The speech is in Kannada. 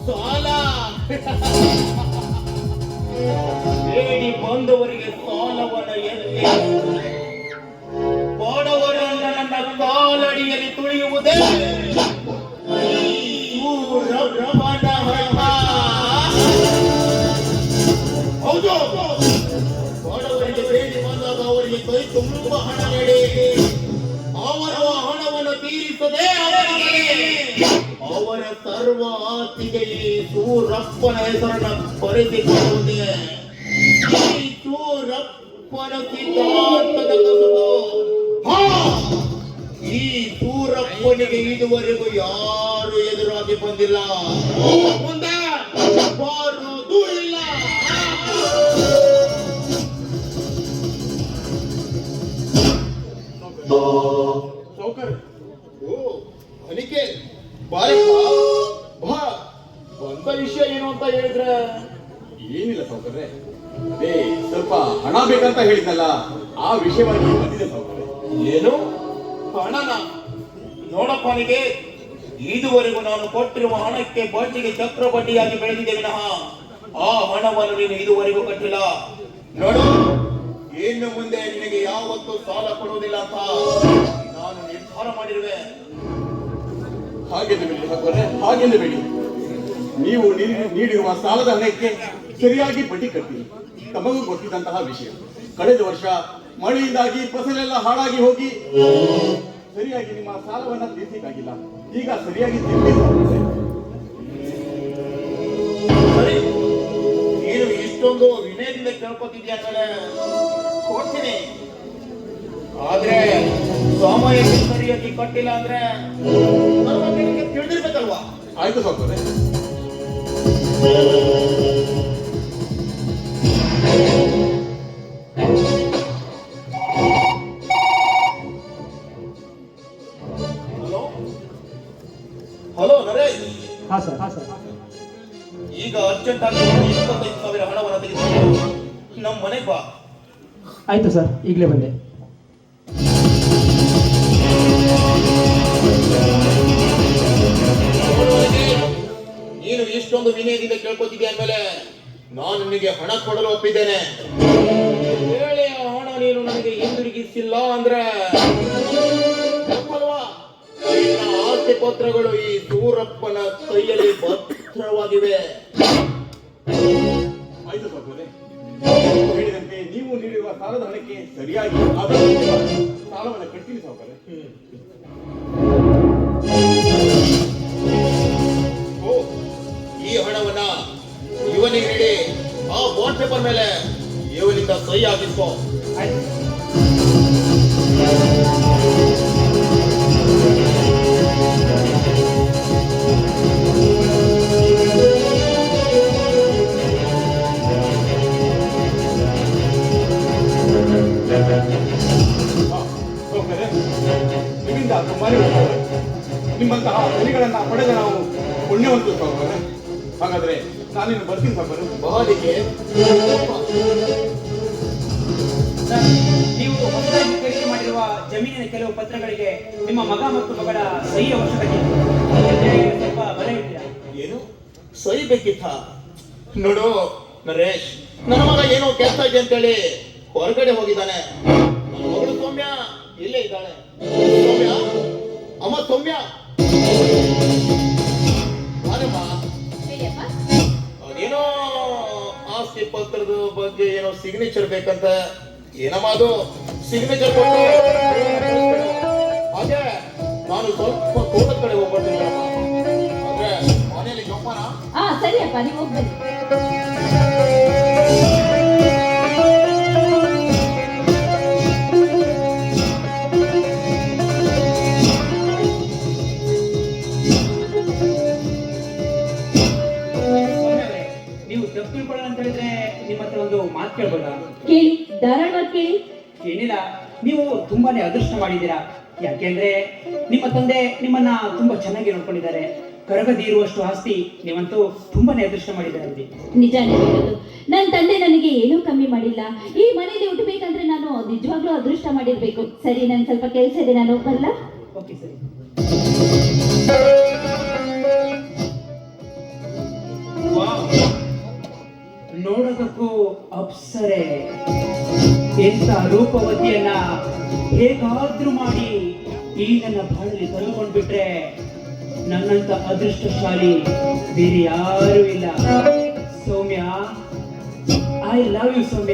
ಸಾಲ ಬೇಡಿ ಬಂದವರಿಗೆ ಸಾಲವನ್ನು ಎತ್ತಿ ಬಡವರನ್ನ ನನ್ನ ಕಾಲಡಿಯಲ್ಲಿ ತುಳಿಯುವುದೇ ಹೌದು. ಬಡವರಿಗೆ ಬೇಡಿ ಬಂದಾಗ ಅವರಿಗೆ ಕೈ ತುಂಬ ಹಣ ನೀಡಿ ಅವರ ಹಣವನ್ನು ತೀರಿಸದೆ ಅವರ ಸರ್ವ ಆಸ್ತಿಗೆ ಈ ಸೂರಪ್ಪನ ಹೆಸರನ್ನ ಬರೆಸಿಕೊಳ್ಳುವುದೇ ಈ ಸೂರಪ್ಪನ ಸಿದ್ಧಾಂತದ ಕಸುಬು. ಈ ಸೂರಪ್ಪನಿಗೆ ಇದುವರೆಗೂ ಯಾರು ಎದುರಾಗಿ ಬಂದಿಲ್ಲ, ಮುಂದೆ ಬರುವುದೂ ಇಲ್ಲ. ಸೌಕರ್ಯ ಓ ಅನಿಕೆ ಬಾರಪ್ಪ ಬಾ. ಬಂದ ವಿಷಯ ಏನು ಅಂತ ಹೇಳಿದ್ರೆ ಏನಿಲ್ಲ ಸೌಕರ್ಯ, ಅದೇ ಸ್ವಲ್ಪ ಹಣ ಬೇಕಂತ ಹೇಳಿದ್ನಲ್ಲ, ಆ ವಿಷಯವಾಗಿ ಬಂದಿದೆ ಸೌಕರ್ಯ. ಏನು ಹಣನ? ನೋಡಪ್ಪ ನಿಗೆ, ಇದುವರೆಗೂ ನಾನು ಕೊಟ್ಟಿರುವ ಹಣಕ್ಕೆ ಬಡ್ಡಿಗೆ ಚಕ್ರ ಬಡ್ಡಿಯಾಗಿ ಬೆಳೆದಿದೆ ವಿನಃ ಆ ಹಣವನ್ನು ನೀನು ಇದುವರೆಗೂ ಕಟ್ಟಿಲ್ಲ. ನೋಡು, ಇನ್ನು ಮುಂದೆ ನಿನಗೆ ಯಾವತ್ತೂ ಸಾಲ ಕೊಡುವುದಿಲ್ಲ ಅಂತ ನಾನು ನಿರ್ಧಾರ ಮಾಡಿರುವೆ. ಹಾಗೆಂದು ಬೇಡಿ ಸೌಕರ್ಯ, ಹಾಗೆಂದು ಬೇಡಿ. ನೀವು ನೀಡಿರುವ ಸಾಲದ ಹಣಕ್ಕೆ ಸರಿಯಾಗಿ ಬಡ್ಡಿ ಕಟ್ಟಿ ತಮಗೂ ಗೊತ್ತಿದ್ದಂತಹ ವಿಷಯ. ಕಳೆದ ವರ್ಷ ಮಳೆಯಿಂದಾಗಿ ಫಸಲೆಲ್ಲ ಹಾಳಾಗಿ ಹೋಗಿ ಸರಿಯಾಗಿ ನಿಮ್ಮ ಸಾಲವನ್ನ ತೀರ್ಸಲಿಕ್ಕಾಗಿಲ್ಲ. ಈಗ ಸರಿಯಾಗಿ ಸರಿ, ನೀನು ಇಷ್ಟೊಂದು ವಿನಯದಿಂದ ಕೇಳ್ಕೊತಿದ್ಯಾ ಅಂದ್ರೆ ಕೊಡ್ತೀನಿ. ಆದ್ರೆ ಸಮಯಕ್ಕೆ ಸರಿಯಾಗಿ ಕಟ್ಟಿಲ್ಲ ಅಂದ್ರೆ ನನ್ನ ಬಗ್ಗೆ ನಿಮಗೆ ತಿಳಿದಿರ್ಬೇಕಲ್ವಾ? ಆಯ್ತು ಸೌಕರ್ಯ. ಹಲೋ ನರೇಶ್. ಹಾ ಸರ್. ಈಗ ಅರ್ಜೆಂಟ್ ಆಗಿ 25,000 ಹಣವನ್ನು ತೆಗೆದುಕೊಂಡು ನಮ್ಮ ಮನೆಗೆ ಬಾ. ಆಯ್ತು ಸರ್, ಈಗಲೇ ಬಂದೆ. ನೀನು ಇಷ್ಟೊಂದು ವಿನಯದಿಂದ ಕೇಳ್ಕೊತಿದ್ದೆ ಅಂದ್ಮೇಲೆ ನಾನು ನಿನಗೆ ಹಣ ಕೊಡಲು ಒಪ್ಪಿದ್ದೇನೆ. ವೇಳೆ ಆ ಹಣ ನೀನು ನನಗೆ ಹಿಂದಿರುಗಿಸಿಲ್ಲ ಅಂದ್ರೆ ತಪ್ಪಲ್ವಾ? ನಿನ್ನ ಆಸ್ತಿ ಪತ್ರಗಳು ಈ ಸೂರಪ್ಪನ ಕೈಯಲ್ಲಿ ಭದ್ರವಾಗಿವೆ. ಆಯ್ತು ಸೌಕರ್ಯ, ಹೇಳಿದಂತೆ ನೀವು ನೀಡಿರುವ ಸಾಲದ ಹಣಕ್ಕೆ ಸರಿಯಾಗಿ ಸಾಲವನ್ನು ಕಟ್ತೀನಿ ಸೌಕರ್ಯ. ಓ, ಈ ಹಣವನ್ನ ಇವನಿಗೆ ನೀಡಿ ಆ ಬಾಂಡ್ ಪೇಪರ್ ಮೇಲೆ ಇವನಿಂದ ಸಹಿ ಹಾಕಿಸ್ಕೋ. ನಿಮ್ಮಿಂದ ತುಂಬಾನೇ ನಿಮ್ಮಂತಹ ಧನಿಗಳನ್ನ ಪಡೆದ ನಾವು ಪುಣ್ಯವಂತರು ಸೌಕರ್ಯ. ಹಾಗಾದ್ರೆ ನಾನಿನ್ನು ಬರ್ತೀನಿ ಸೌಕರ್ಯ. ಬಾಲಿಗೆ ನೀವು ಹೊಸದಾಗಿ ಖರೀದಿ ಮಾಡಿರುವ ಜಮೀನಿನ ಕೆಲವು ಪತ್ರಗಳಿಗೆ ನಿಮ್ಮ ಮಗ ಮತ್ತು ಮಗಳ ಸಹಿ ಅವಶ್ಯಕತೆ ಇದೆ. ಸ್ವಲ್ಪ ಬರೆ ಇದ್ದೀರಾ? ಏನು ಸಹಿ ಬೇಕಿತ್ತ? ನೋಡು ನರೇಶ್, ನನ್ನ ಮಗ ಏನೋ ಕೆಲಸ ಇದೆ ಅಂತೇಳಿ ಹೊರಗಡೆ ಹೋಗಿದ್ದಾನೆ. ನನ್ನ ಮಗಳು ಸೌಮ್ಯ ಇಲ್ಲೇ ಇದ್ದಾಳೆ. ಸೌಮ್ಯ, ಅಮ್ಮ ಸೌಮ್ಯ, ಅದೇಮ್ಮ ಅದೇನೋ ಆಸ್ತಿ ಪತ್ರದ ಬಗ್ಗೆ ಏನೋ ಸಿಗ್ನೇಚರ್ ಬೇಕಂತ. ಏನಮ್ಮ ಅದು ಸಿಗ್ನೇಚರ್ ಕೊಟ್ಟು ಹಾಗೆ ನಾನು ಸ್ವಲ್ಪ ತೋಟದ ಕಡೆ ಹೋಗ್ಬರ್ತೀನಿ. ಆದ್ರೆ ಮನೆಯಲ್ಲಿ ಜೋಪಾನ. ಸರಿಯಪ್ಪ, ನೀವು ಹೋಗ್ಬನ್ನಿ. ನೀವು ತಪ್ಪು ತಿಳ್ಕೊಳ್ಳೋಣ ಅಂತ ಹೇಳಿದ್ರೆ ನಿಮ್ಮ ಹತ್ರ ಒಂದು ಮಾತು ಕೇಳ್ಬೋದಾ? ಕೇಳಿ, ಧಾರಾಳವಾಗಿ ಕೇಳಿ. ಏನಿಲ್ಲ, ನೀವು ತುಂಬಾನೇ ಅದೃಷ್ಟ ಮಾಡಿದ್ದೀರಾ. ಯಾಕೆಂದ್ರೆ ನಿಮ್ಮ ತಂದೆ ನಿಮ್ಮನ್ನ ತುಂಬಾ ಚೆನ್ನಾಗಿ ನೋಡ್ಕೊಂಡಿದ್ದಾರೆ. ಕರಗದಿ ಇರುವಷ್ಟು ಆಸ್ತಿ ನೀವಂತೂ ತುಂಬಾನೇ ಅದೃಷ್ಟ ಮಾಡಿದ್ದಾರೆ. ನಿಜಾನೇ ಹೇಳೋದು, ನನ್ನ ತಂದೆ ನನಗೆ ಏನೂ ಕಮ್ಮಿ ಮಾಡಿಲ್ಲ. ಈ ಮನೇಲಿ ಹುಟ್ಟಬೇಕಂದ್ರೆ ನಾನು ನಿಜವಾಗ್ಲೂ ಅದೃಷ್ಟ ಮಾಡಿರ್ಬೇಕು. ಸರಿ, ನನ್ ಸ್ವಲ್ಪ ಕೆಲಸ ಇದೆ, ನಾನು ಬರಲ್ಲ. ಓಕೆ ಸರಿ. ನೋಡೋದಕ್ಕೂ ಅಪ್ಸರೆ. ಎಂತ ರೂಪವತಿಯನ್ನ ಹೇಗಾದ್ರೂ ಮಾಡಿ ಈ ನನ್ನ ಬಾಳಲ್ಲಿ ತಂದುಕೊಂಡ್ಬಿಟ್ರೆ ನನ್ನಂತ ಅದೃಷ್ಟಶಾಲಿ ಬೇರೆ ಯಾರೂ ಇಲ್ಲ. ಸೌಮ್ಯ, ಐ ಲವ್ ಯು ಸೌಮ್ಯ.